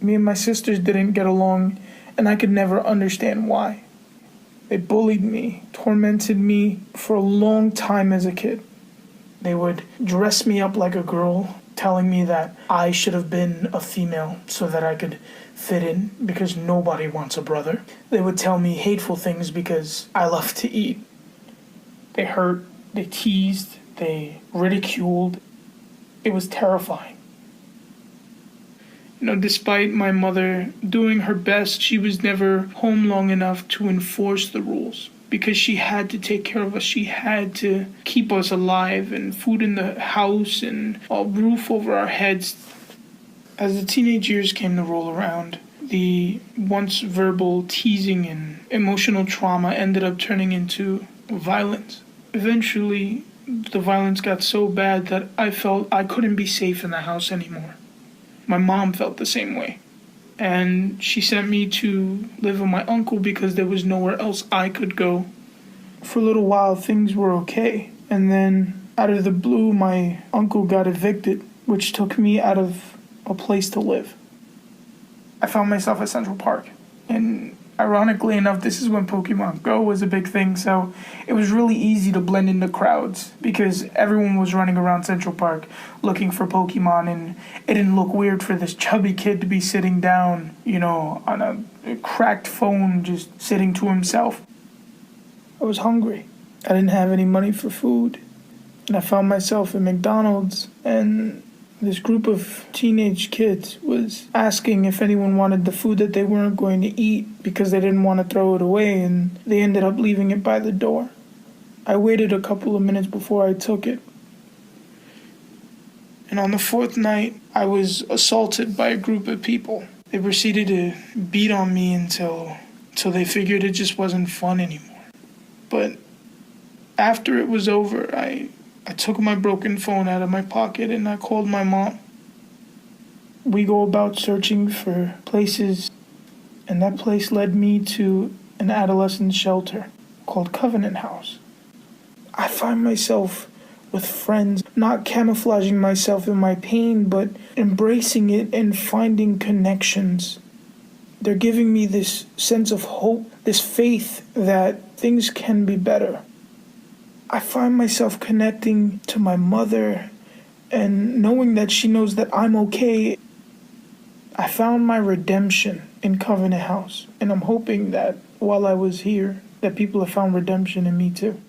Me and my sisters didn't get along, and I could never understand why. They bullied me, tormented me for a long time as a kid. They would dress me up like a girl, telling me that I should have been a female so that I could fit in because nobody wants a brother. They would tell me hateful things because I love to eat. They hurt, they teased, they ridiculed. It was terrifying. Despite my mother doing her best, she was never home long enough to enforce the rules because she had to take care of us. She had to keep us alive and food in the house and a roof over our heads. As the teenage years came to roll around, the once verbal teasing and emotional trauma ended up turning into violence. Eventually, the violence got so bad that I felt I couldn't be safe in the house anymore. My mom felt the same way, and she sent me to live with my uncle because there was nowhere else I could go. For a little while, things were okay, and then out of the blue, my uncle got evicted, which took me out of a place to live. I found myself at Central Park, and ironically enough, this is when Pokemon Go was a big thing, so it was really easy to blend into crowds because everyone was running around Central Park looking for Pokemon, and it didn't look weird for this chubby kid to be sitting down, on a cracked phone, just sitting to himself. I was hungry. I didn't have any money for food, and I found myself at McDonald's, and this group of teenage kids was asking if anyone wanted the food that they weren't going to eat because they didn't want to throw it away, and they ended up leaving it by the door. I waited a couple of minutes before I took it. And on the fourth night, I was assaulted by a group of people. They proceeded to beat on me until they figured it just wasn't fun anymore. But after it was over, I took my broken phone out of my pocket and I called my mom. We go about searching for places, and that place led me to an adolescent shelter called Covenant House. I find myself with friends, not camouflaging myself in my pain, but embracing it and finding connections. They're giving me this sense of hope, this faith that things can be better. I find myself connecting to my mother and knowing that she knows that I'm okay. I found my redemption in Covenant House, and I'm hoping that while I was here, that people have found redemption in me too.